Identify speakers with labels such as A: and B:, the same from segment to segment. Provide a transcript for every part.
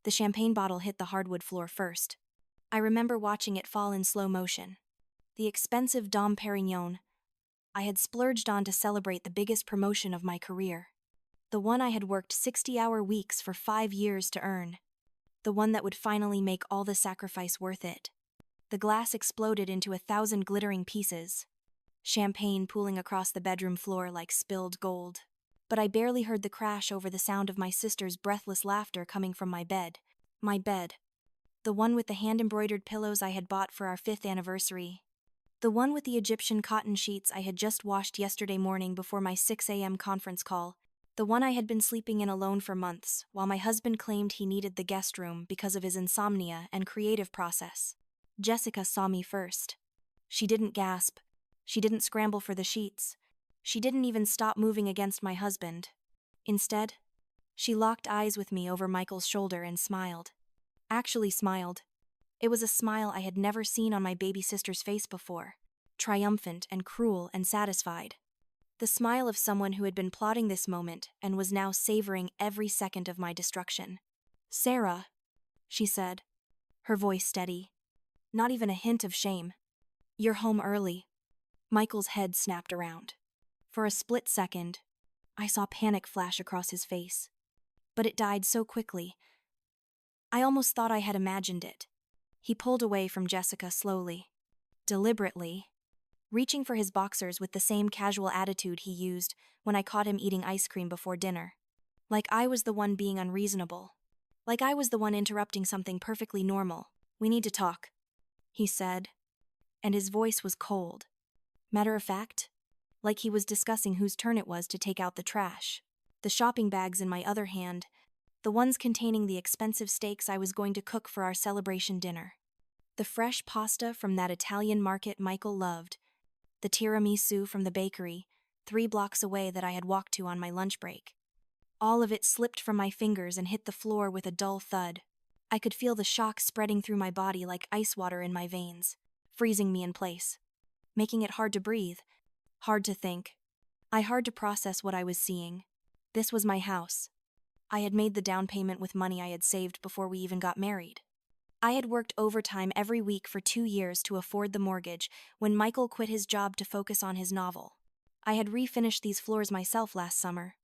A: The champagne bottle hit the hardwood floor first. I remember watching it fall in slow motion. The expensive Dom Perignon I had splurged on to celebrate the biggest promotion of my career. The one I had worked 60-hour weeks for 5 years to earn. The one that would finally make all the sacrifice worth it. The glass exploded into 1,000 glittering pieces, champagne pooling across the bedroom floor like spilled gold. But I barely heard the crash over the sound of my sister's breathless laughter coming from my bed. My bed. The one with the hand-embroidered pillows I had bought for our 5th anniversary. The one with the Egyptian cotton sheets I had just washed yesterday morning before my 6 a.m. conference call. The one I had been sleeping in alone for months, while my husband claimed he needed the guest room because of his insomnia and creative process. Jessica saw me first. She didn't gasp. She didn't scramble for the sheets. She didn't even stop moving against my husband. Instead, she locked eyes with me over Michael's shoulder and smiled. Actually smiled. It was a smile I had never seen on my baby sister's face before. Triumphant and cruel and satisfied. The smile of someone who had been plotting this moment and was now savoring every second of my destruction. "Sarah," she said, her voice steady. Not even a hint of shame. "You're home early." Michael's head snapped around. For a split second, I saw panic flash across his face. But it died so quickly. I almost thought I had imagined it. He pulled away from Jessica slowly, deliberately, reaching for his boxers with the same casual attitude he used when I caught him eating ice cream before dinner. Like I was the one being unreasonable. Like I was the one interrupting something perfectly normal. "We need to talk," he said, and his voice was cold. Matter of fact, like he was discussing whose turn it was to take out the trash. The shopping bags in my other hand, the ones containing the expensive steaks I was going to cook for our celebration dinner. The fresh pasta from that Italian market Michael loved. The tiramisu from the bakery, 3 blocks away that I had walked to on my lunch break. All of it slipped from my fingers and hit the floor with a dull thud. I could feel the shock spreading through my body like ice water in my veins, freezing me in place, making it hard to breathe, hard to think. Hard to process what I was seeing. This was my house. I had made the down payment with money I had saved before we even got married. I had worked overtime every week for 2 years to afford the mortgage when Michael quit his job to focus on his novel. I had refinished these floors myself last summer,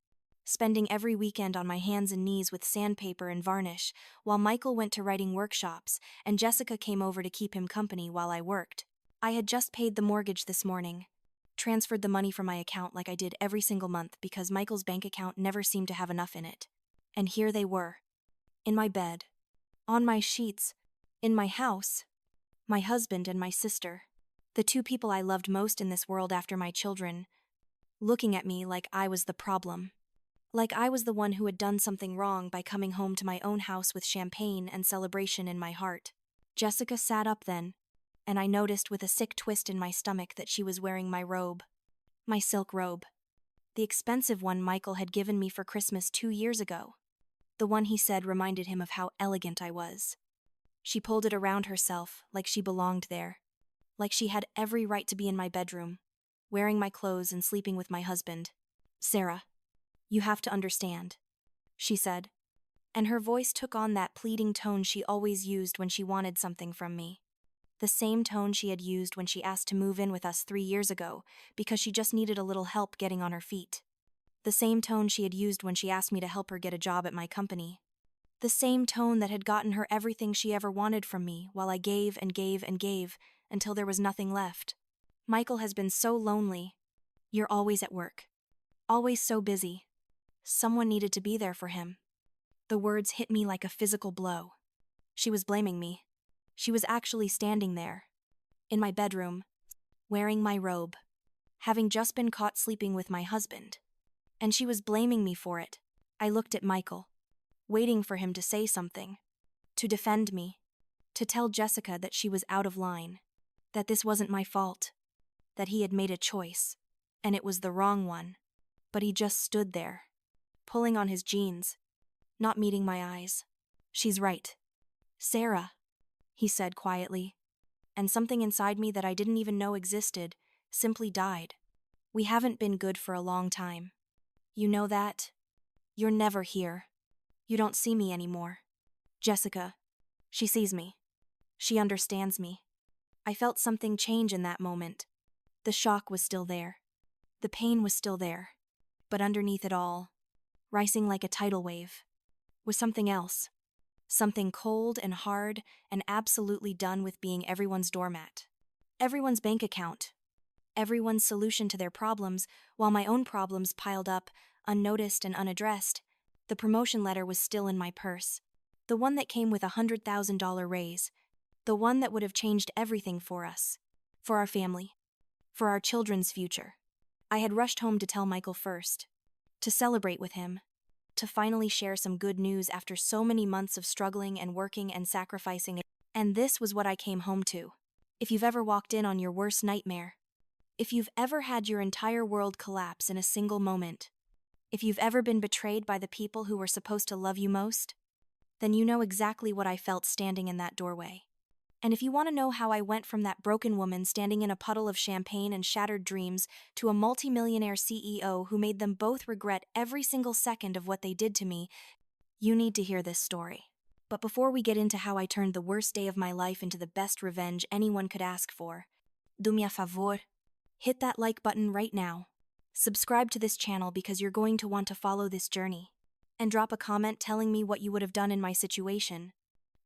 A: spending every weekend on my hands and knees with sandpaper and varnish, while Michael went to writing workshops and Jessica came over to keep him company while I worked. I had just paid the mortgage this morning, transferred the money from my account like I did every single month because Michael's bank account never seemed to have enough in it. And here they were, in my bed, on my sheets, in my house, my husband and my sister, the 2 people I loved most in this world after my children, looking at me like I was the problem. Like I was the one who had done something wrong by coming home to my own house with champagne and celebration in my heart. Jessica sat up then, and I noticed with a sick twist in my stomach that she was wearing my robe. My silk robe. The expensive one Michael had given me for Christmas 2 years ago. The one he said reminded him of how elegant I was. She pulled it around herself like she belonged there, like she had every right to be in my bedroom, wearing my clothes and sleeping with my husband. "Sarah, you have to understand," she said, and her voice took on that pleading tone she always used when she wanted something from me. The same tone she had used when she asked to move in with us 3 years ago because she just needed a little help getting on her feet. The same tone she had used when she asked me to help her get a job at my company. The same tone that had gotten her everything she ever wanted from me while I gave and gave and gave until there was nothing left. "Michael has been so lonely. You're always at work. Always so busy. Someone needed to be there for him." The words hit me like a physical blow. She was blaming me. She was actually standing there, in my bedroom, wearing my robe, having just been caught sleeping with my husband. And she was blaming me for it. I looked at Michael, waiting for him to say something, to defend me, to tell Jessica that she was out of line, that this wasn't my fault, that he had made a choice, and it was the wrong one. But he just stood there, pulling on his jeans, not meeting my eyes. "She's right. Sarah," he said quietly, and something inside me that I didn't even know existed simply died. "We haven't been good for a long time. You know that? You're never here. You don't see me anymore. Jessica. She sees me. She understands me. I felt something change in that moment. The shock was still there. The pain was still there. But underneath it all, rising like a tidal wave, was something else. Something cold and hard and absolutely done with being everyone's doormat. Everyone's bank account. Everyone's solution to their problems, while my own problems piled up, unnoticed and unaddressed. The promotion letter was still in my purse. The one that came with $100,000 raise. The one that would have changed everything for us. For our family. For our children's future. I had rushed home to tell Michael first. To celebrate with him. To finally share some good news after so many months of struggling and working and sacrificing. And this was what I came home to. If you've ever walked in on your worst nightmare. If you've ever had your entire world collapse in a single moment. If you've ever been betrayed by the people who were supposed to love you most, then you know exactly what I felt standing in that doorway. And if you want to know how I went from that broken woman standing in a puddle of champagne and shattered dreams to a multimillionaire CEO who made them both regret every single second of what they did to me, you need to hear this story. But before we get into how I turned the worst day of my life into the best revenge anyone could ask for, do me a favor, hit that like button right now. Subscribe to this channel because you're going to want to follow this journey. And drop a comment telling me what you would have done in my situation.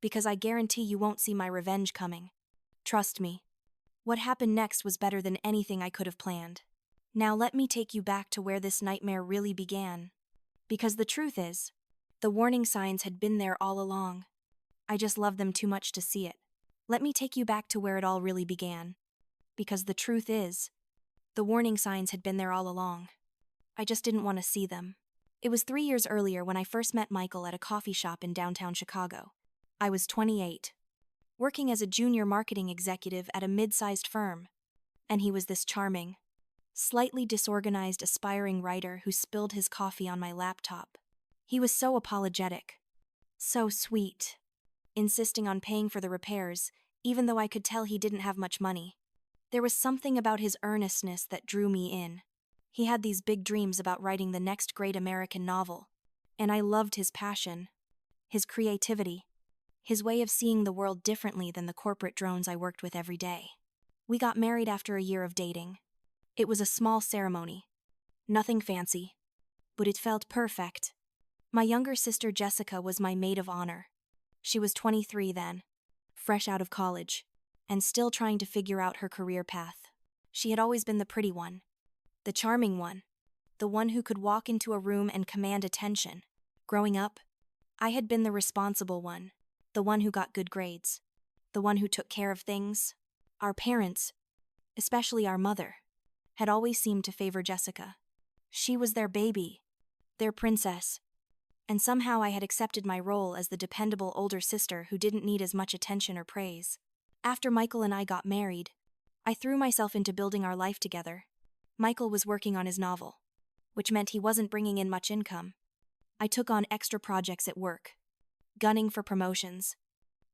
A: Because I guarantee you won't see my revenge coming. Trust me. What happened next was better than anything I could have planned. Now let me take you back to where this nightmare really began. Because the truth is, the warning signs had been there all along. I just loved them too much to see it. Let me take you back to where it all really began. Because the truth is, the warning signs had been there all along. I just didn't want to see them. It was 3 years earlier when I first met Michael at a coffee shop in downtown Chicago. I was 28, working as a junior marketing executive at a mid-sized firm, and he was this charming, slightly disorganized aspiring writer who spilled his coffee on my laptop. He was so apologetic, so sweet, insisting on paying for the repairs, even though I could tell he didn't have much money. There was something about his earnestness that drew me in. He had these big dreams about writing the next great American novel, and I loved his passion, his creativity, his way of seeing the world differently than the corporate drones I worked with every day. We got married after a year of dating. It was a small ceremony. Nothing fancy. But it felt perfect. My younger sister Jessica was my maid of honor. She was 23 then, fresh out of college, and still trying to figure out her career path. She had always been the pretty one, the charming one, the one who could walk into a room and command attention. Growing up, I had been the responsible one. The one who got good grades. The one who took care of things. Our parents, especially our mother, had always seemed to favor Jessica. She was their baby, their princess. And somehow I had accepted my role as the dependable older sister who didn't need as much attention or praise. After Michael and I got married, I threw myself into building our life together. Michael was working on his novel, which meant he wasn't bringing in much income. I took on extra projects at work. Gunning for promotions,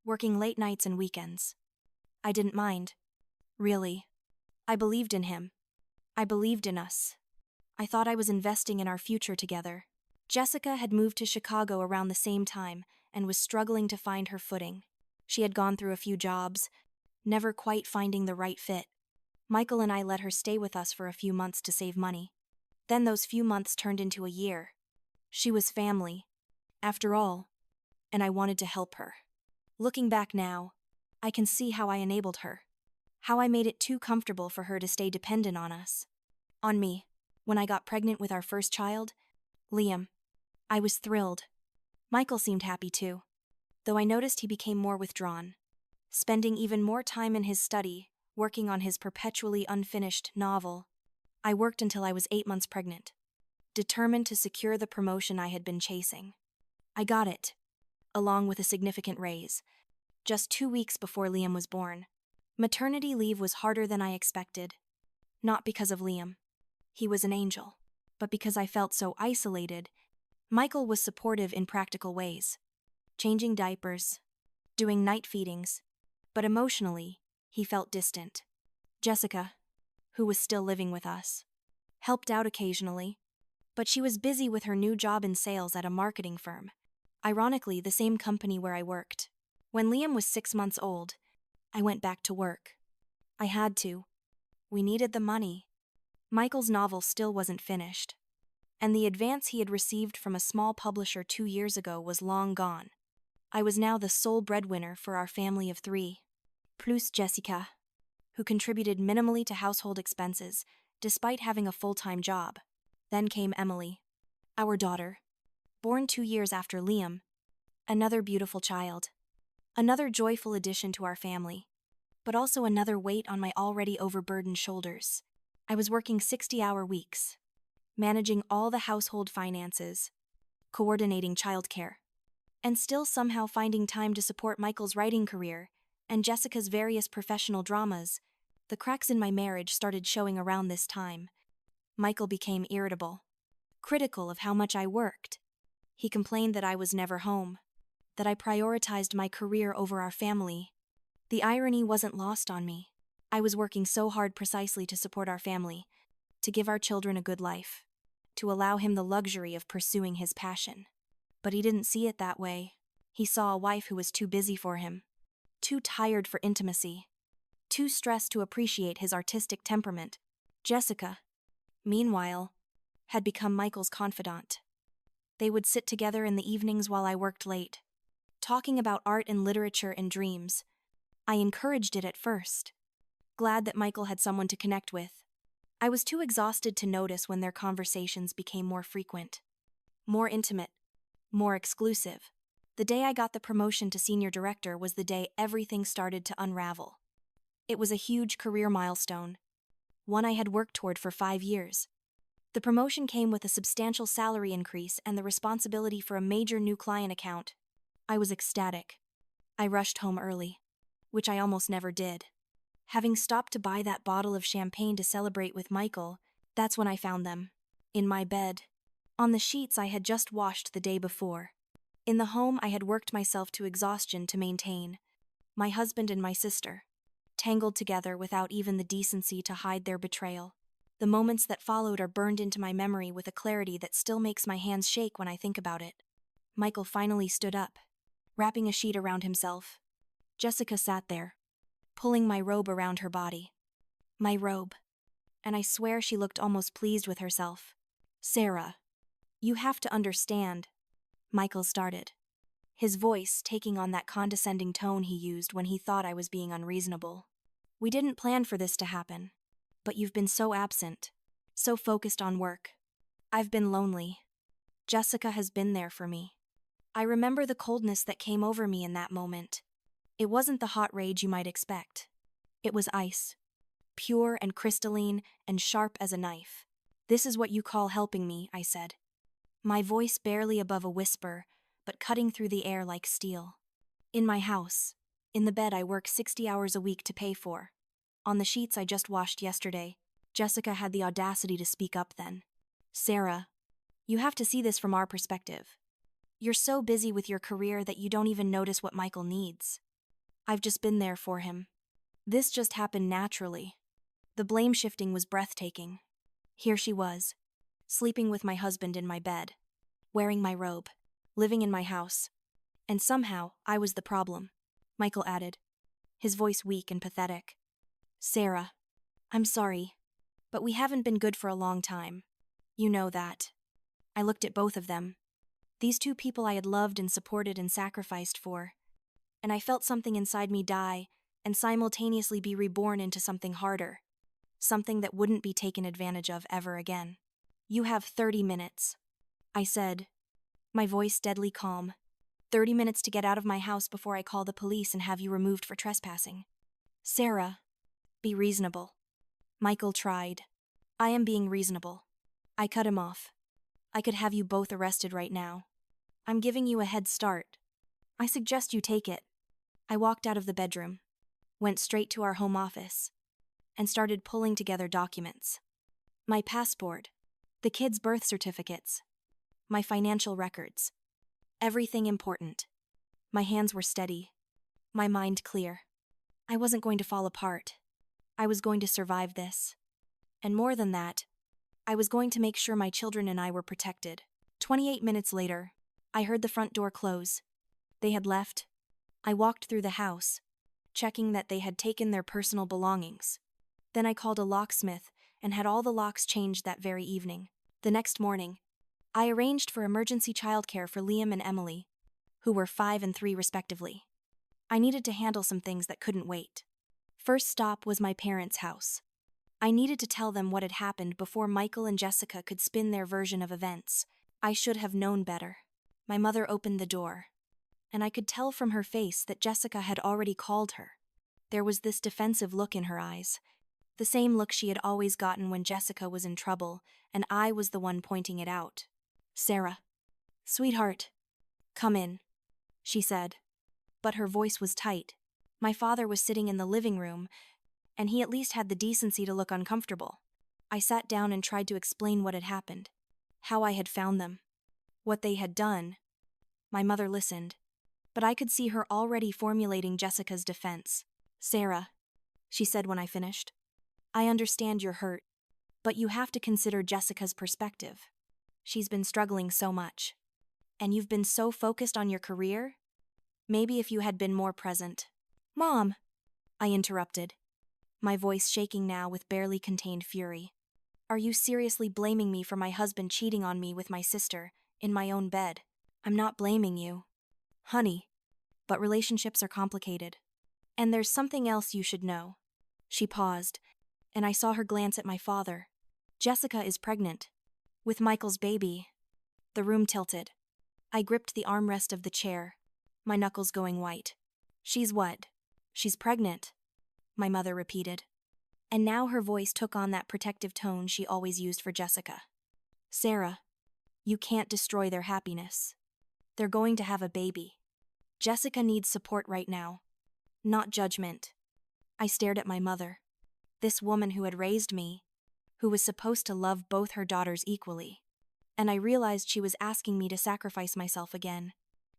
A: working late nights and weekends. I didn't mind. Really. I believed in him. I believed in us. I thought I was investing in our future together. Jessica had moved to Chicago around the same time and was struggling to find her footing. She had gone through a few jobs, never quite finding the right fit. Michael and I let her stay with us for a few months to save money. Then those few months turned into a year. She was family, after all, and I wanted to help her. Looking back now, I can see how I enabled her. How I made it too comfortable for her to stay dependent on us. On me, when I got pregnant with our first child, Liam. I was thrilled. Michael seemed happy too, though I noticed he became more withdrawn, spending even more time in his study, working on his perpetually unfinished novel. I worked until I was 8 months pregnant, determined to secure the promotion I had been chasing. I got it, along with a significant raise, just 2 weeks before Liam was born. Maternity leave was harder than I expected. Not because of Liam. He was an angel. But because I felt so isolated. Michael was supportive in practical ways. Changing diapers, doing night feedings. But emotionally, he felt distant. Jessica, who was still living with us, helped out occasionally. But she was busy with her new job in sales at a marketing firm. Ironically, the same company where I worked. When Liam was 6 months old, I went back to work. I had to. We needed the money. Michael's novel still wasn't finished, and the advance he had received from a small publisher 2 years ago was long gone. I was now the sole breadwinner for our family of 3, plus Jessica, who contributed minimally to household expenses, despite having a full-time job. Then came Emily, our daughter, born 2 years after Liam, another beautiful child, another joyful addition to our family, but also another weight on my already overburdened shoulders. I was working 60-hour weeks, managing all the household finances, coordinating childcare, and still somehow finding time to support Michael's writing career and Jessica's various professional dramas. The cracks in my marriage started showing around this time. Michael became irritable, critical of how much I worked. He complained that I was never home, that I prioritized my career over our family. The irony wasn't lost on me. I was working so hard precisely to support our family, to give our children a good life, to allow him the luxury of pursuing his passion. But he didn't see it that way. He saw a wife who was too busy for him, too tired for intimacy, too stressed to appreciate his artistic temperament. Jessica, meanwhile, had become Michael's confidant. They would sit together in the evenings while I worked late, talking about art and literature and dreams. I encouraged it at first, glad that Michael had someone to connect with. I was too exhausted to notice when their conversations became more frequent, more intimate, more exclusive. The day I got the promotion to senior director was the day everything started to unravel. It was a huge career milestone, one I had worked toward for 5 years. The promotion came with a substantial salary increase and the responsibility for a major new client account. I was ecstatic. I rushed home early, which I almost never did. Having stopped to buy that bottle of champagne to celebrate with Michael, that's when I found them, in my bed, on the sheets I had just washed the day before. In the home I had worked myself to exhaustion to maintain, my husband and my sister, tangled together without even the decency to hide their betrayal. The moments that followed are burned into my memory with a clarity that still makes my hands shake when I think about it. Michael finally stood up, wrapping a sheet around himself. Jessica sat there, pulling my robe around her body. My robe. And I swear she looked almost pleased with herself. "Sarah, you have to understand," Michael started, his voice taking on that condescending tone he used when he thought I was being unreasonable. "We didn't plan for this to happen, but you've been so absent, so focused on work. I've been lonely. Jessica has been there for me." I remember the coldness that came over me in that moment. It wasn't the hot rage you might expect. It was ice, pure and crystalline and sharp as a knife. "This is what you call helping me," I said, my voice barely above a whisper, but cutting through the air like steel. "In my house, in the bed I work 60 hours a week to pay for, on the sheets I just washed yesterday." Jessica had the audacity to speak up then. "Sarah, you have to see this from our perspective. You're so busy with your career that you don't even notice what Michael needs. I've just been there for him. This just happened naturally." The blame shifting was breathtaking. Here she was, sleeping with my husband in my bed, wearing my robe, living in my house. And somehow, I was the problem, Michael added, his voice weak and pathetic. "Sarah, I'm sorry, but we haven't been good for a long time. You know that." I looked at both of them. These two people I had loved and supported and sacrificed for. And I felt something inside me die and simultaneously be reborn into something harder, something that wouldn't be taken advantage of ever again. "You have 30 minutes, I said, my voice deadly calm. 30 minutes to get out of my house before I call the police and have you removed for trespassing." "Sarah, be reasonable." Michael tried. "I am being reasonable." I cut him off. "I could have you both arrested right now. I'm giving you a head start. I suggest you take it." I walked out of the bedroom, went straight to our home office, and started pulling together documents. My passport, the kids' birth certificates, my financial records. Everything important. My hands were steady, my mind clear. I wasn't going to fall apart. I was going to survive this. And more than that, I was going to make sure my children and I were protected. 28 minutes later, I heard the front door close. They had left. I walked through the house, checking that they had taken their personal belongings. Then I called a locksmith and had all the locks changed that very evening. The next morning, I arranged for emergency childcare for Liam and Emily, who were 5 and 3 respectively. I needed to handle some things that couldn't wait. First stop was my parents' house. I needed to tell them what had happened before Michael and Jessica could spin their version of events. I should have known better. My mother opened the door, and I could tell from her face that Jessica had already called her. There was this defensive look in her eyes, the same look she had always gotten when Jessica was in trouble, and I was the one pointing it out. "Sarah, sweetheart, come in," she said. But her voice was tight. My father was sitting in the living room, and he at least had the decency to look uncomfortable. I sat down and tried to explain what had happened, how I had found them, what they had done. My mother listened, but I could see her already formulating Jessica's defense. "Sarah," she said when I finished, "I understand you're hurt, but you have to consider Jessica's perspective. She's been struggling so much, and you've been so focused on your career. Maybe if you had been more present." "Mom," I interrupted, my voice shaking now with barely contained fury. "Are you seriously blaming me for my husband cheating on me with my sister, in my own bed?" "I'm not blaming you, honey, but relationships are complicated. And there's something else you should know." She paused, and I saw her glance at my father. "Jessica is pregnant, with Michael's baby." The room tilted. I gripped the armrest of the chair, my knuckles going white. "She's what?" "She's pregnant," my mother repeated. And now her voice took on that protective tone she always used for Jessica. "Sarah, you can't destroy their happiness. They're going to have a baby. Jessica needs support right now, not judgment." I stared at my mother, this woman who had raised me, who was supposed to love both her daughters equally. And I realized she was asking me to sacrifice myself again,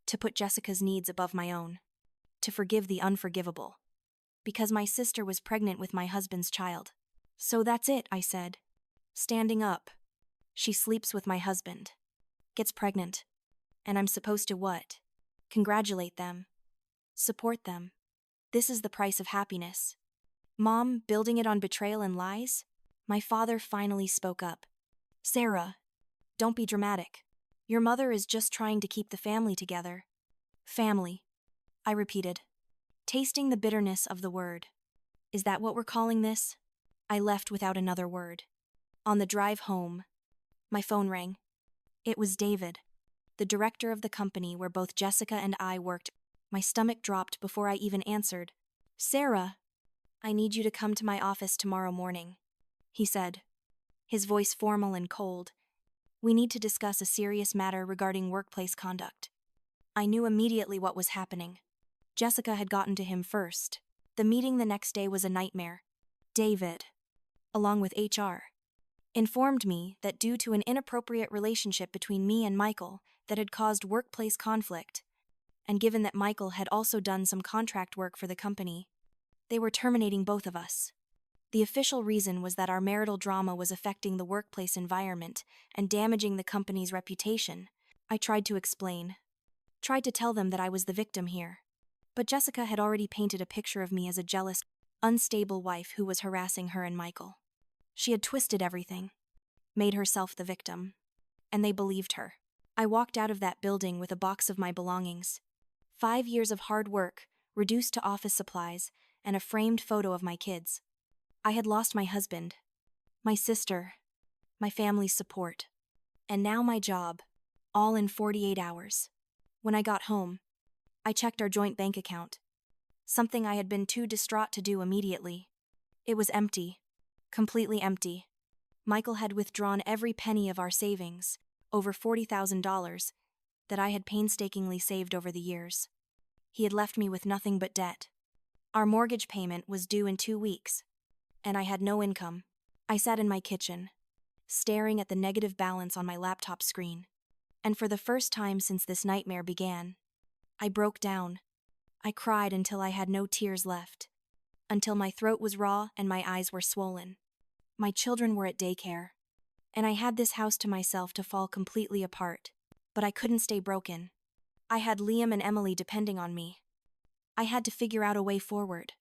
A: to put Jessica's needs above my own, to forgive the unforgivable. Because my sister was pregnant with my husband's child. "So that's it," I said, standing up. "She sleeps with my husband, gets pregnant, and I'm supposed to what? Congratulate them, support them. This is the price of happiness. Mom, building it on betrayal and lies?" My father finally spoke up. "Sarah, don't be dramatic. Your mother is just trying to keep the family together." "Family," I repeated, tasting the bitterness of the word. "Is that what we're calling this?" I left without another word. On the drive home, my phone rang. It was David, the director of the company where both Jessica and I worked. My stomach dropped before I even answered. "Sarah, I need you to come to my office tomorrow morning," he said, his voice formal and cold. "We need to discuss a serious matter regarding workplace conduct." I knew immediately what was happening. Jessica had gotten to him first. The meeting the next day was a nightmare. David, along with HR, informed me that due to an inappropriate relationship between me and Michael that had caused workplace conflict, and given that Michael had also done some contract work for the company, they were terminating both of us. The official reason was that our marital drama was affecting the workplace environment and damaging the company's reputation. I tried to explain, tried to tell them that I was the victim here. But Jessica had already painted a picture of me as a jealous, unstable wife who was harassing her and Michael. She had twisted everything, made herself the victim, and they believed her. I walked out of that building with a box of my belongings. 5 years of hard work, reduced to office supplies, and a framed photo of my kids. I had lost my husband, my sister, my family's support, and now my job, all in 48 hours. When I got home, I checked our joint bank account, something I had been too distraught to do immediately. It was empty, completely empty. Michael had withdrawn every penny of our savings, over $40,000, that I had painstakingly saved over the years. He had left me with nothing but debt. Our mortgage payment was due in 2 weeks, and I had no income. I sat in my kitchen, staring at the negative balance on my laptop screen. And for the first time since this nightmare began, I broke down. I cried until I had no tears left, until my throat was raw and my eyes were swollen. My children were at daycare, and I had this house to myself to fall completely apart. But I couldn't stay broken. I had Liam and Emily depending on me. I had to figure out a way forward.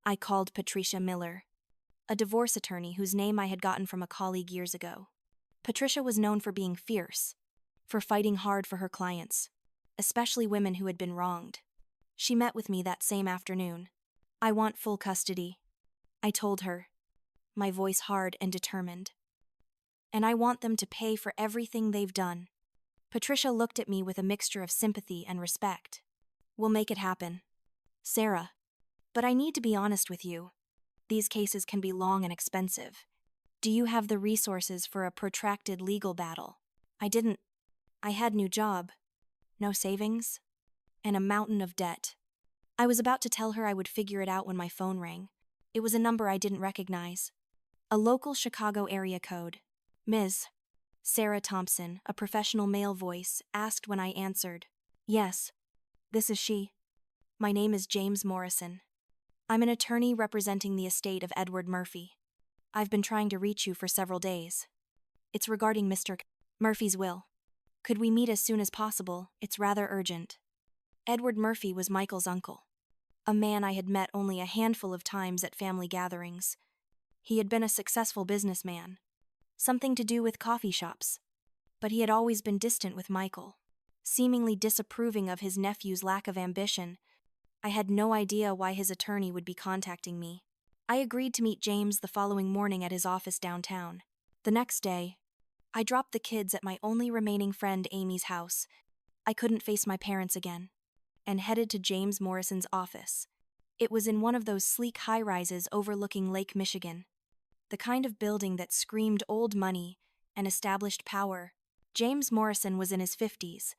A: I called Patricia Miller, a divorce attorney whose name I had gotten from a colleague years ago. Patricia was known for being fierce, for fighting hard for her clients, especially women who had been wronged. She met with me that same afternoon. "I want full custody," I told her, my voice hard and determined. "And I want them to pay for everything they've done." Patricia looked at me with a mixture of sympathy and respect. "We'll make it happen, Sarah. But I need to be honest with you. These cases can be long and expensive. Do you have the resources for a protracted legal battle?" I didn't. I had no job, no savings, and a mountain of debt. I was about to tell her I would figure it out when my phone rang. It was a number I didn't recognize. A local Chicago area code. "Ms. Sarah Thompson," a professional male voice, asked when I answered. "Yes, this is she. My name is James Morrison. I'm an attorney representing the estate of Edward Murphy. I've been trying to reach you for several days. It's regarding Mr. Murphy's will. Could we meet as soon as possible? It's rather urgent." Edward Murphy was Michael's uncle, a man I had met only a handful of times at family gatherings. He had been a successful businessman, something to do with coffee shops, but he had always been distant with Michael, seemingly disapproving of his nephew's lack of ambition. I had no idea why his attorney would be contacting me. I agreed to meet James the following morning at his office downtown. The next day, I dropped the kids at my only remaining friend Amy's house. I couldn't face my parents again, and headed to James Morrison's office. It was in one of those sleek high-rises overlooking Lake Michigan, the kind of building that screamed old money and established power. James Morrison was in his 50s,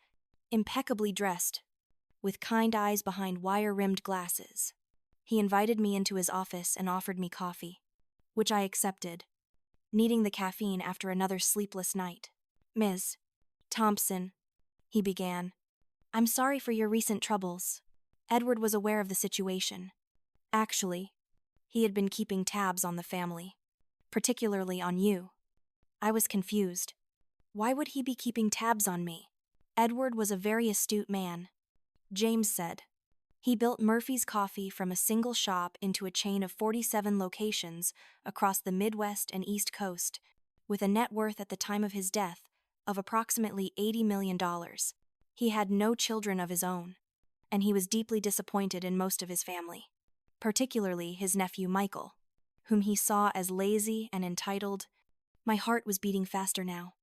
A: impeccably dressed, with kind eyes behind wire-rimmed glasses. He invited me into his office and offered me coffee, which I accepted, needing the caffeine after another sleepless night. "Ms. Thompson," he began, "I'm sorry for your recent troubles." Edward was aware of the situation. Actually, he had been keeping tabs on the family, particularly on you. I was confused. Why would he be keeping tabs on me? Edward was a very astute man, James said. He built Murphy's Coffee from a single shop into a chain of 47 locations across the Midwest and East Coast, with a net worth at the time of his death of approximately $80 million. He had no children of his own, and he was deeply disappointed in most of his family, particularly his nephew Michael, whom he saw as lazy and entitled. My heart was beating faster now.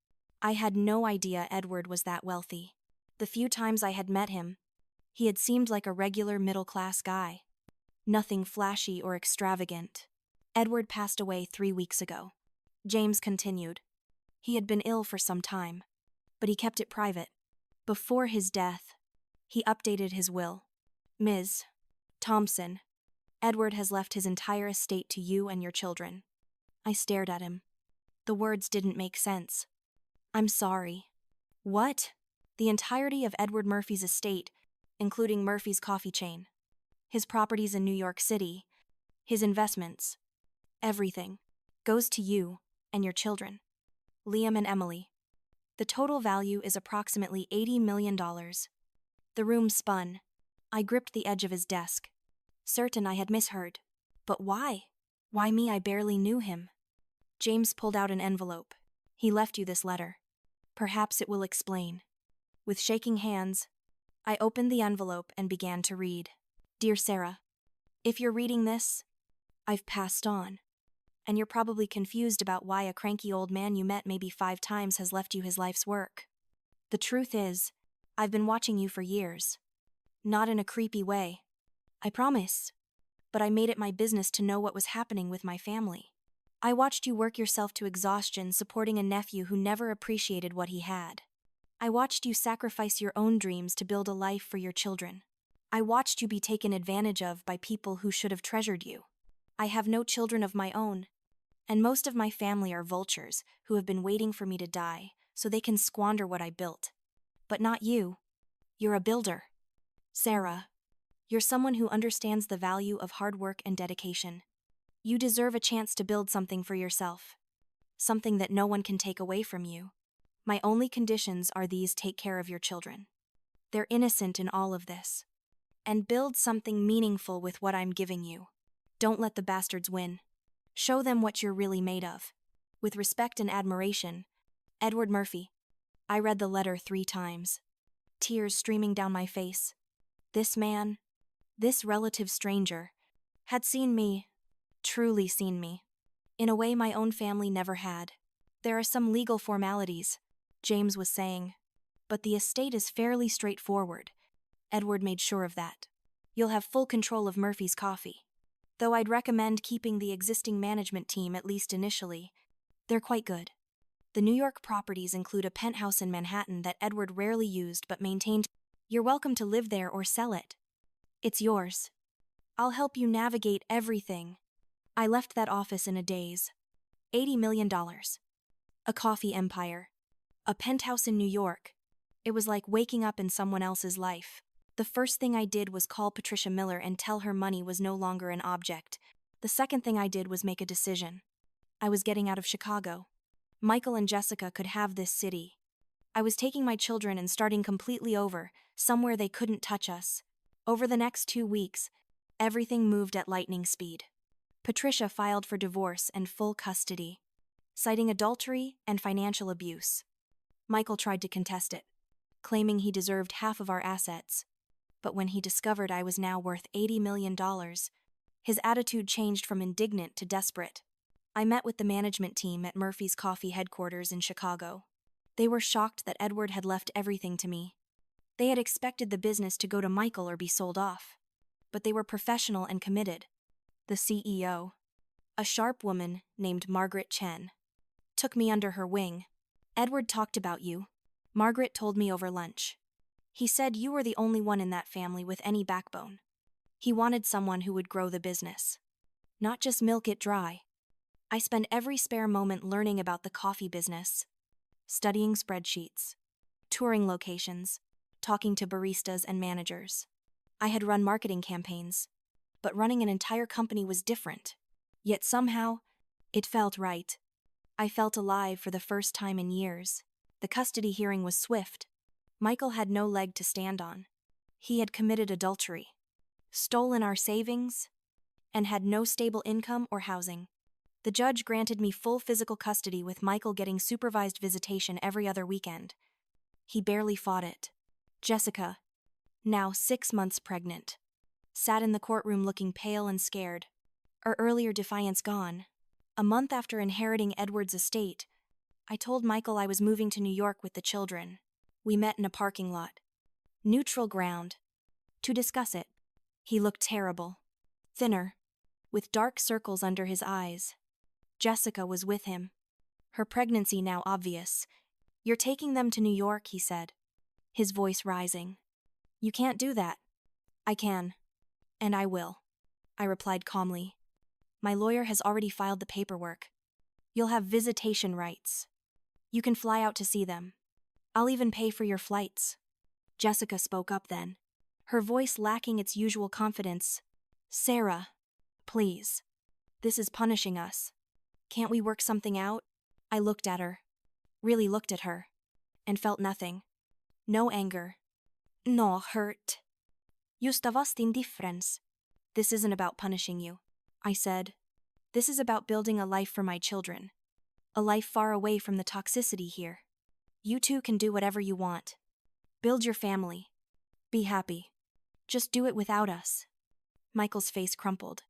A: I had no idea Edward was that wealthy. The few times I had met him, he had seemed like a regular middle-class guy. Nothing flashy or extravagant. Edward passed away 3 weeks ago. James continued. He had been ill for some time, but he kept it private. Before his death, he updated his will. "Ms. Thompson, Edward has left his entire estate to you and your children." I stared at him. The words didn't make sense. "I'm sorry." "What?" "The entirety of Edward Murphy's estate, including Murphy's Coffee chain, his properties in New York City, his investments, everything, goes to you and your children, Liam and Emily. The total value is approximately $80 million. The room spun. I gripped the edge of his desk, certain I had misheard. But why? Why me? I barely knew him. James pulled out an envelope. "He left you this letter. Perhaps it will explain." With shaking hands, I opened the envelope and began to read. "Dear Sarah, if you're reading this, I've passed on, and you're probably confused about why a cranky old man you met maybe 5 times has left you his life's work. The truth is, I've been watching you for years. Not in a creepy way, I promise, but I made it my business to know what was happening with my family. I watched you work yourself to exhaustion supporting a nephew who never appreciated what he had. I watched you sacrifice your own dreams to build a life for your children. I watched you be taken advantage of by people who should have treasured you. I have no children of my own, and most of my family are vultures who have been waiting for me to die so they can squander what I built. But not you. You're a builder. Sarah, you're someone who understands the value of hard work and dedication. You deserve a chance to build something for yourself, something that no one can take away from you. My only conditions are these: take care of your children. They're innocent in all of this. And build something meaningful with what I'm giving you. Don't let the bastards win. Show them what you're really made of. With respect and admiration, Edward Murphy. I read the letter 3 times. Tears streaming down my face. This man, this relative stranger, had seen me, truly seen me, in a way my own family never had. There are some legal formalities, James was saying, but the estate is fairly straightforward. Edward made sure of that. You'll have full control of Murphy's Coffee. Though I'd recommend keeping the existing management team at least initially. They're quite good. The New York properties include a penthouse in Manhattan that Edward rarely used but maintained. You're welcome to live there or sell it. It's yours. I'll help you navigate everything. I left that office in a daze. $80 million. A coffee empire. A penthouse in New York. It was like waking up in someone else's life. The first thing I did was call Patricia Miller and tell her money was no longer an object. The second thing I did was make a decision. I was getting out of Chicago. Michael and Jessica could have this city. I was taking my children and starting completely over, somewhere they couldn't touch us. Over the next 2 weeks, everything moved at lightning speed. Patricia filed for divorce and full custody, citing adultery and financial abuse. Michael tried to contest it, claiming he deserved half of our assets. But when he discovered I was now worth $80 million, his attitude changed from indignant to desperate. I met with the management team at Murphy's Coffee headquarters in Chicago. They were shocked that Edward had left everything to me. They had expected the business to go to Michael or be sold off. But they were professional and committed. The CEO, a sharp woman named Margaret Chen, took me under her wing. Edward talked about you. Margaret told me over lunch. He said you were the only one in that family with any backbone. He wanted someone who would grow the business, not just milk it dry. I spent every spare moment learning about the coffee business, studying spreadsheets, touring locations, talking to baristas and managers. I had run marketing campaigns, but running an entire company was different. Yet somehow, it felt right. I felt alive for the first time in years. The custody hearing was swift. Michael had no leg to stand on. He had committed adultery, stolen our savings, and had no stable income or housing. The judge granted me full physical custody with Michael getting supervised visitation every other weekend. He barely fought it. Jessica, now 6 months pregnant, sat in the courtroom looking pale and scared, her earlier defiance gone. A month after inheriting Edward's estate, I told Michael I was moving to New York with the children. We met in a parking lot, neutral ground, to discuss it. He looked terrible, thinner, with dark circles under his eyes. Jessica was with him, her pregnancy now obvious. You're taking them to New York, he said, his voice rising. You can't do that. I can. And I will, I replied calmly. My lawyer has already filed the paperwork. You'll have visitation rights. You can fly out to see them. I'll even pay for your flights. Jessica spoke up then, her voice lacking its usual confidence. Sarah, please. This is punishing us. Can't we work something out? I looked at her, really looked at her, and felt nothing. No anger. No hurt. Just a vast indifference. This isn't about punishing you, I said. This is about building a life for my children. A life far away from the toxicity here. You two can do whatever you want. Build your family. Be happy. Just do it without us. Michael's face crumpled.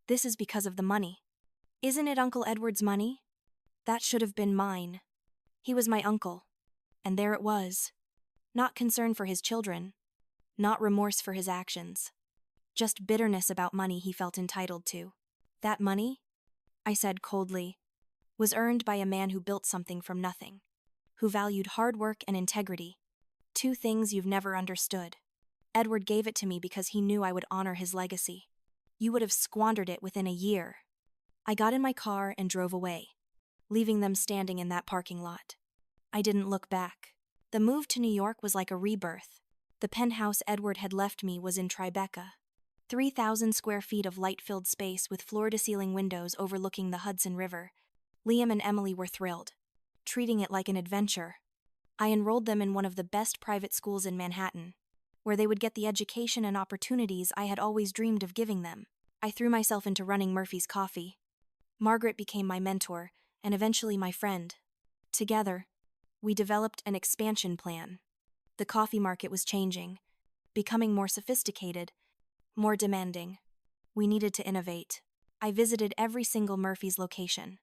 A: This is because of the money. Isn't it Uncle Edward's money? That should have been mine. He was my uncle. And there it was. Not concern for his children. Not remorse for his actions. Just bitterness about money he felt entitled to. That money, I said coldly, was earned by a man who built something from nothing, who valued hard work and integrity. 2 things you've never understood. Edward gave it to me because he knew I would honor his legacy. You would have squandered it within a year. I got in my car and drove away, leaving them standing in that parking lot. I didn't look back. The move to New York was like a rebirth. The penthouse Edward had left me was in Tribeca. 3,000 square feet of light-filled space with floor-to-ceiling windows overlooking the Hudson River. Liam and Emily were thrilled, treating it like an adventure. I enrolled them in one of the best private schools in Manhattan, where they would get the education and opportunities I had always dreamed of giving them. I threw myself into running Murphy's Coffee. Margaret became my mentor, and eventually my friend. Together, we developed an expansion plan. The coffee market was changing, becoming more sophisticated, more demanding. We needed to innovate. I visited every single Murphy's location,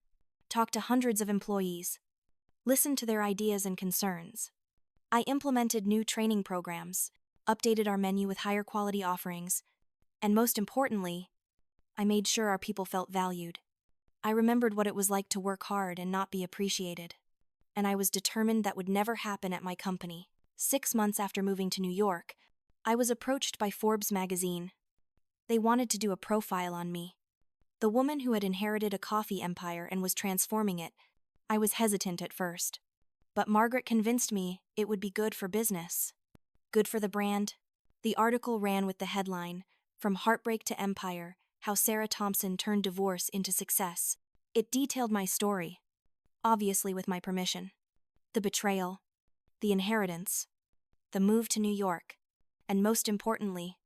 A: talked to hundreds of employees, listened to their ideas and concerns. I implemented new training programs, updated our menu with higher quality offerings, and most importantly, I made sure our people felt valued. I remembered what it was like to work hard and not be appreciated, and I was determined that would never happen at my company. 6 months after moving to New York, I was approached by Forbes magazine. They wanted to do a profile on me, the woman who had inherited a coffee empire and was transforming it. I was hesitant at first, but Margaret convinced me it would be good for business, good for the brand. The article ran with the headline, "From Heartbreak to Empire, How Sarah Thompson Turned Divorce into Success." It detailed my story, obviously with my permission. The betrayal, the inheritance, the move to New York, and most importantly,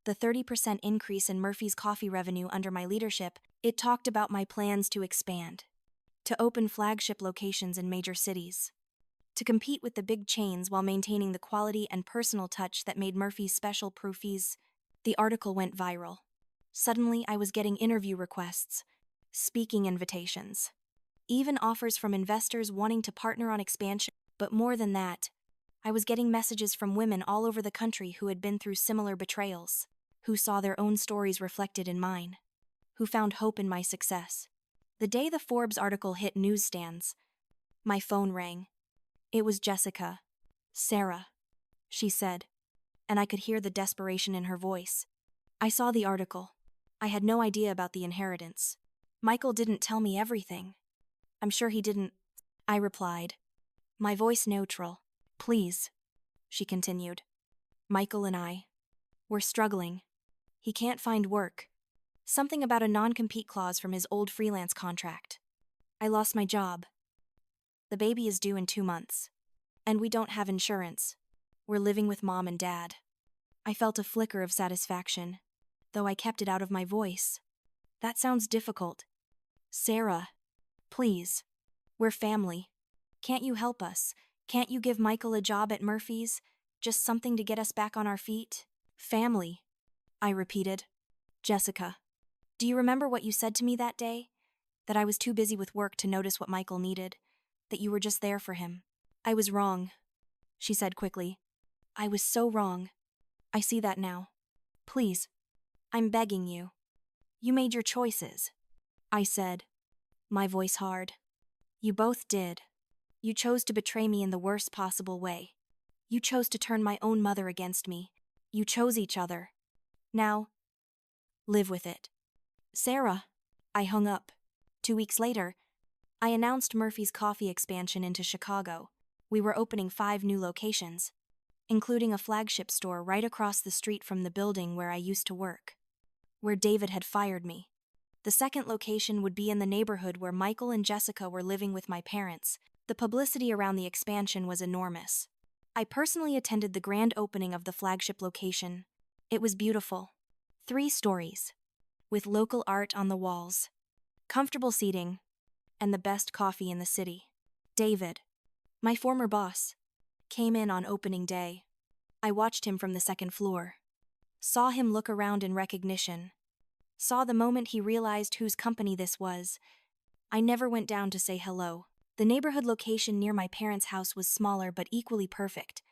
A: the 30% increase in Murphy's Coffee revenue under my leadership. It talked about my plans to expand, to open flagship locations in major cities, to compete with the big chains while maintaining the quality and personal touch that made Murphy's special. The article went viral. Suddenly, I was getting interview requests, speaking invitations, even offers from investors wanting to partner on expansion. But more than that, I was getting messages from women all over the country who had been through similar betrayals, who saw their own stories reflected in mine, who found hope in my success. The day the Forbes article hit newsstands, my phone rang. It was Jessica. "Sarah," she said, and I could hear the desperation in her voice. "I saw the article. I had no idea about the inheritance. Michael didn't tell me everything." "I'm sure he didn't," I replied, my voice neutral. "Please," she continued. "Michael and I, we're struggling. He can't find work. Something about a non-compete clause from his old freelance contract. I lost my job. The baby is due in 2 months. And we don't have insurance. We're living with Mom and Dad." I felt a flicker of satisfaction, though I kept it out of my voice. "That sounds difficult. Sarah, please. We're family. Can't you help us? Can't you give Michael a job at Murphy's? Just something to get us back on our feet?" "Family," I repeated. "Jessica, do you remember what you said to me that day? That I was too busy with work to notice what Michael needed, that you were just there for him." "I was wrong," she said quickly. "I was so wrong. I see that now. Please, I'm begging you. You made your choices," I said, my voice hard. "You both did. You chose to betray me in the worst possible way. You chose to turn my own mother against me. You chose each other. Now, live with it." "Sarah," I hung up. 2 weeks later, I announced Murphy's Coffee expansion into Chicago. We were opening 5 new locations, including a flagship store right across the street from the building where I used to work, where David had fired me. The second location would be in the neighborhood where Michael and Jessica were living with my parents. The publicity around the expansion was enormous. I personally attended the grand opening of the flagship location. It was beautiful. 3 stories, with local art on the walls, comfortable seating, and the best coffee in the city. David, my former boss, came in on opening day. I watched him from the second floor, saw him look around in recognition, saw the moment he realized whose company this was. I never went down to say hello. The neighborhood location near my parents' house was smaller but equally perfect.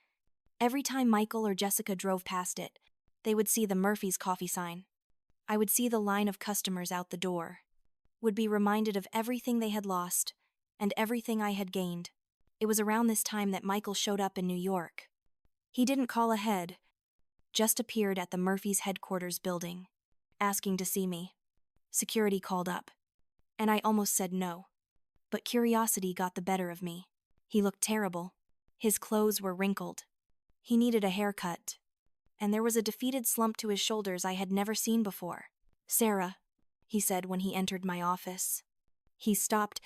A: Every time Michael or Jessica drove past it, they would see the Murphy's Coffee sign. I would see the line of customers out the door, would be reminded of everything they had lost and everything I had gained. It was around this time that Michael showed up in New York. He didn't call ahead, just appeared at the Murphy's headquarters building, asking to see me. Security called up, and I almost said no. But curiosity got the better of me. He looked terrible. His clothes were wrinkled. He needed a haircut, and there was a defeated slump to his shoulders I had never seen before. "Sarah," he said when he entered my office. He stopped,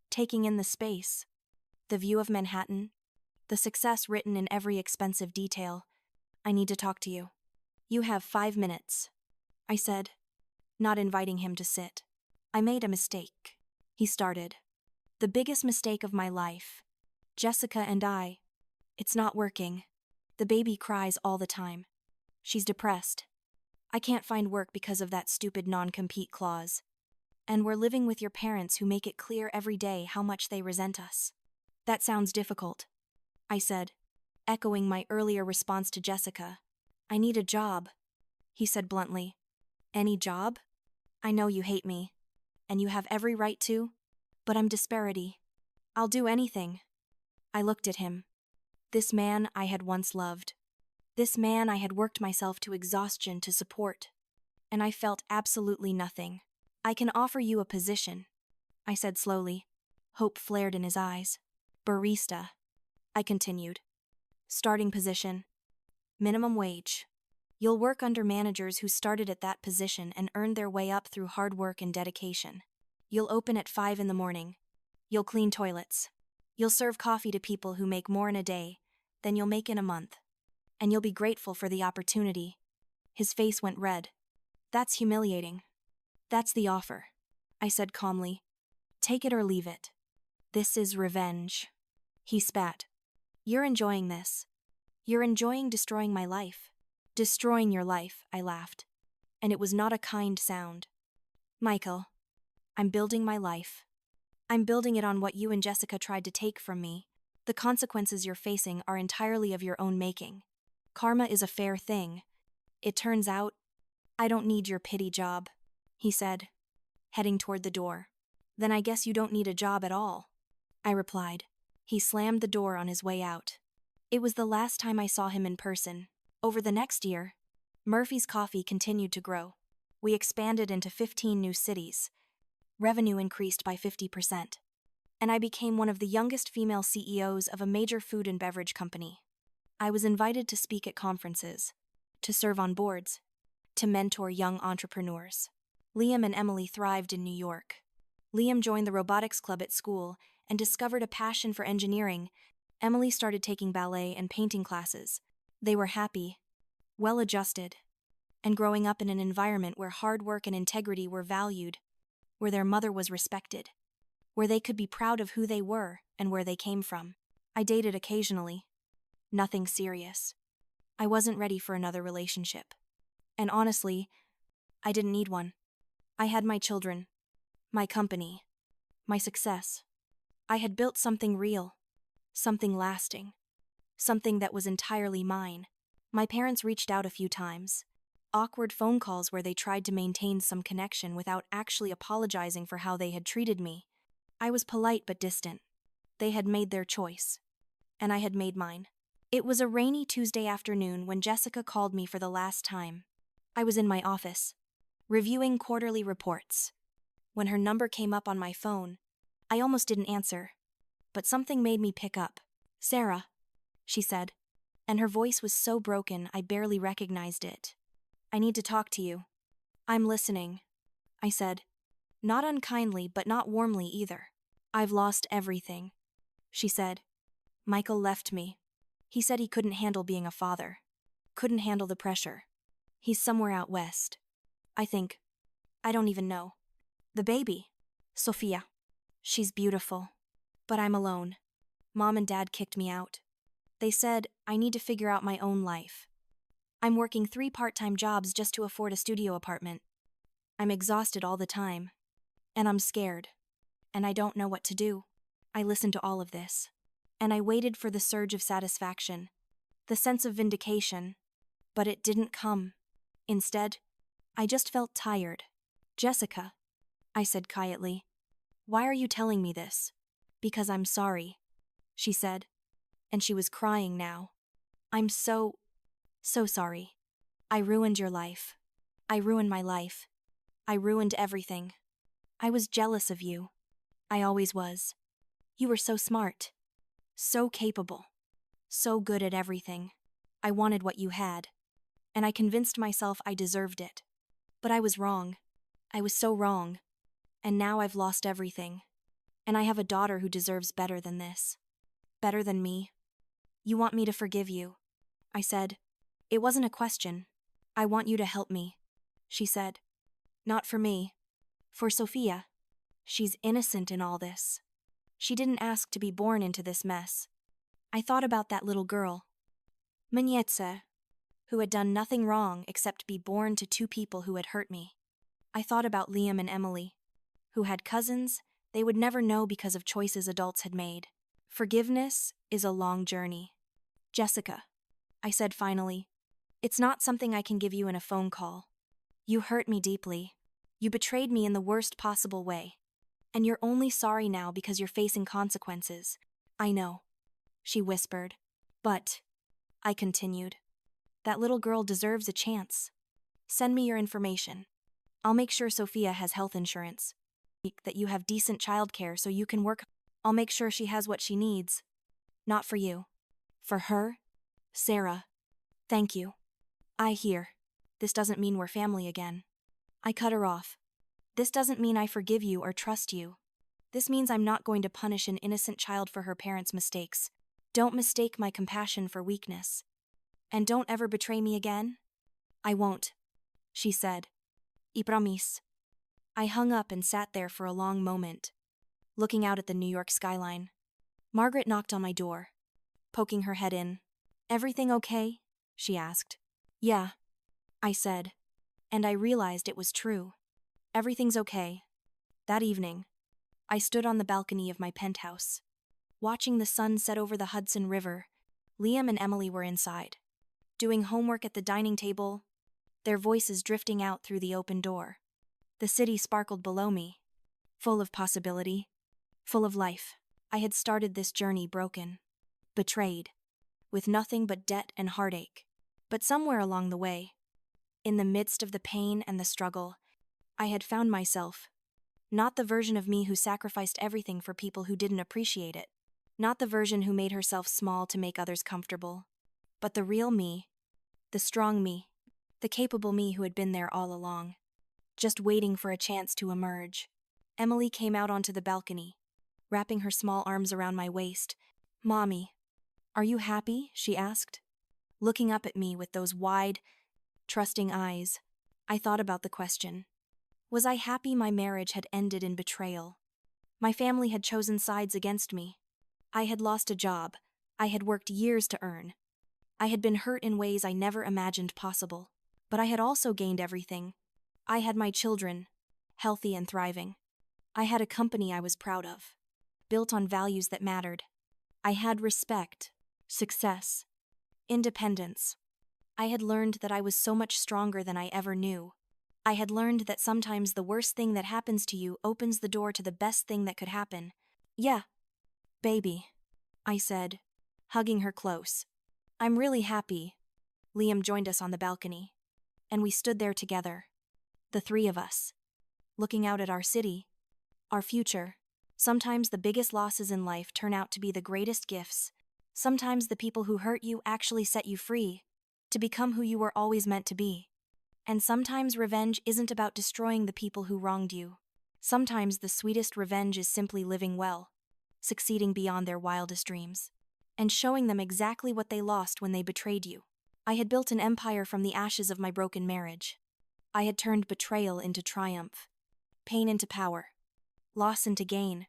A: taking in the space, the view of Manhattan, the success written in every expensive detail. I need to talk to you. You have 5 minutes, I said, not inviting him to sit. I made a mistake, he started. The biggest mistake of my life. Jessica and I. It's not working. The baby cries all the time. She's depressed. I can't find work because of that stupid non-compete clause. And we're living with your parents who make it clear every day how much they resent us. That sounds difficult, I said, echoing my earlier response to Jessica. I need a job, he said bluntly. Any job? I know you hate me, and you have every right to, but I'm disparity. I'll do anything. I looked at him. This man I had once loved. This man I had worked myself to exhaustion to support. And I felt absolutely nothing. I can offer you a position, I said slowly. Hope flared in his eyes. Barista, I continued. Starting position. Minimum wage. You'll work under managers who started at that position and earned their way up through hard work and dedication. You'll open at 5 in the morning. You'll clean toilets. You'll serve coffee to people who make more in a day than you'll make in a month. And you'll be grateful for the opportunity. His face went red. That's humiliating. That's the offer, I said calmly. Take it or leave it. This is revenge. He spat. You're enjoying this. You're enjoying destroying my life. Destroying your life, I laughed. And it was not a kind sound. Michael, I'm building my life. I'm building it on what you and Jessica tried to take from me. The consequences you're facing are entirely of your own making. Karma is a fair thing. It turns out, I don't need your pity job, he said, heading toward the door. Then I guess you don't need a job at all, I replied. He slammed the door on his way out. It was the last time I saw him in person. Over the next year, Murphy's Coffee continued to grow. We expanded into 15 new cities. Revenue increased by 50%. And I became one of the youngest female CEOs of a major food and beverage company. I was invited to speak at conferences, to serve on boards, to mentor young entrepreneurs. Liam and Emily thrived in New York. Liam joined the robotics club at school and discovered a passion for engineering. Emily started taking ballet and painting classes. They were happy, well-adjusted, and growing up in an environment where hard work and integrity were valued, where their mother was respected, where they could be proud of who they were and where they came from. I dated occasionally. Nothing serious. I wasn't ready for another relationship. And honestly, I didn't need one. I had my children, my company, my success. I had built something real, something lasting, something that was entirely mine. My parents reached out a few times. Awkward phone calls where they tried to maintain some connection without actually apologizing for how they had treated me. I was polite but distant. They had made their choice, and I had made mine. It was a rainy Tuesday afternoon when Jessica called me for the last time. I was in my office, reviewing quarterly reports. When her number came up on my phone, I almost didn't answer, but something made me pick up. Sarah, she said, and her voice was so broken I barely recognized it. I need to talk to you. I'm listening, I said. Not unkindly, but not warmly either. I've lost everything, she said. Michael left me. He said he couldn't handle being a father. Couldn't handle the pressure. He's somewhere out west. I think. I don't even know. The baby, Sophia. She's beautiful. But I'm alone. Mom and Dad kicked me out. They said I need to figure out my own life. I'm working 3 part-time jobs just to afford a studio apartment. I'm exhausted all the time. And I'm scared. And I don't know what to do. I listened to all of this. And I waited for the surge of satisfaction, the sense of vindication. But it didn't come. Instead, I just felt tired. Jessica, I said quietly, why are you telling me this? Because I'm sorry, she said. And she was crying now. I'm so sorry. I ruined your life. I ruined my life. I ruined everything. I was jealous of you. I always was. You were so smart. So capable. So good at everything. I wanted what you had. And I convinced myself I deserved it. But I was wrong. I was so wrong. And now I've lost everything. And I have a daughter who deserves better than this. Better than me. You want me to forgive you? I said. It wasn't a question. I want you to help me, she said. Not for me. For Sophia. She's innocent in all this. She didn't ask to be born into this mess. I thought about that little girl, Mnietze, who had done nothing wrong except be born to two people who had hurt me. I thought about Liam and Emily, who had cousins they would never know because of choices adults had made. Forgiveness is a long journey. Jessica, I said finally, it's not something I can give you in a phone call. You hurt me deeply. You betrayed me in the worst possible way. And you're only sorry now because you're facing consequences. I know, she whispered. But, I continued, that little girl deserves a chance. Send me your information. I'll make sure Sophia has health insurance. That you have decent childcare so you can work. I'll make sure she has what she needs. Not for you. For her, Sarah. Thank you. I hear. This doesn't mean we're family again. I cut her off. This doesn't mean I forgive you or trust you. This means I'm not going to punish an innocent child for her parents' mistakes. Don't mistake my compassion for weakness. And don't ever betray me again? I won't, she said. I promise. I hung up and sat there for a long moment, looking out at the New York skyline. Margaret knocked on my door, poking her head in. Everything okay? She asked. Yeah, I said, and I realized it was true. Everything's okay. That evening, I stood on the balcony of my penthouse, watching the sun set over the Hudson River. Liam and Emily were inside, doing homework at the dining table, their voices drifting out through the open door. The city sparkled below me, full of possibility, full of life. I had started this journey broken, betrayed, with nothing but debt and heartache. But somewhere along the way, in the midst of the pain and the struggle, I had found myself. Not the version of me who sacrificed everything for people who didn't appreciate it. Not the version who made herself small to make others comfortable. But the real me, the strong me, the capable me who had been there all along, just waiting for a chance to emerge. Emily came out onto the balcony, wrapping her small arms around my waist. Mommy, are you happy? She asked, looking up at me with those wide, trusting eyes. I thought about the question. Was I happy my marriage had ended in betrayal? My family had chosen sides against me. I had lost a job I had worked years to earn. I had been hurt in ways I never imagined possible. But I had also gained everything. I had my children, healthy and thriving. I had a company I was proud of, built on values that mattered. I had respect, success, independence. I had learned that I was so much stronger than I ever knew. I had learned that sometimes the worst thing that happens to you opens the door to the best thing that could happen. Yeah, baby, I said, hugging her close. I'm really happy. Liam joined us on the balcony, and we stood there together, the three of us, looking out at our city, our future. Sometimes the biggest losses in life turn out to be the greatest gifts. Sometimes the people who hurt you actually set you free, to become who you were always meant to be. And sometimes revenge isn't about destroying the people who wronged you. Sometimes the sweetest revenge is simply living well, succeeding beyond their wildest dreams, and showing them exactly what they lost when they betrayed you. I had built an empire from the ashes of my broken marriage. I had turned betrayal into triumph, pain into power, loss into gain.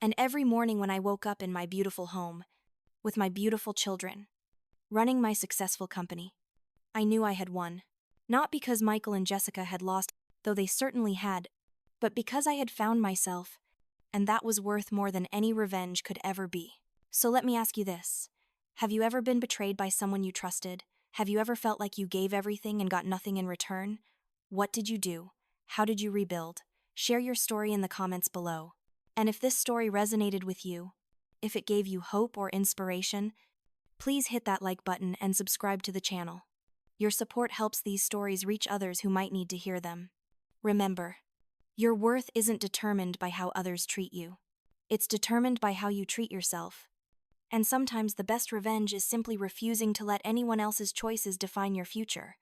A: And every morning when I woke up in my beautiful home, with my beautiful children, running my successful company, I knew I had won. Not because Michael and Jessica had lost, though they certainly had, but because I had found myself, and that was worth more than any revenge could ever be. So let me ask you this. Have you ever been betrayed by someone you trusted? Have you ever felt like you gave everything and got nothing in return? What did you do? How did you rebuild? Share your story in the comments below. And if this story resonated with you, if it gave you hope or inspiration, please hit that like button and subscribe to the channel. Your support helps these stories reach others who might need to hear them. Remember, your worth isn't determined by how others treat you. It's determined by how you treat yourself. And sometimes the best revenge is simply refusing to let anyone else's choices define your future.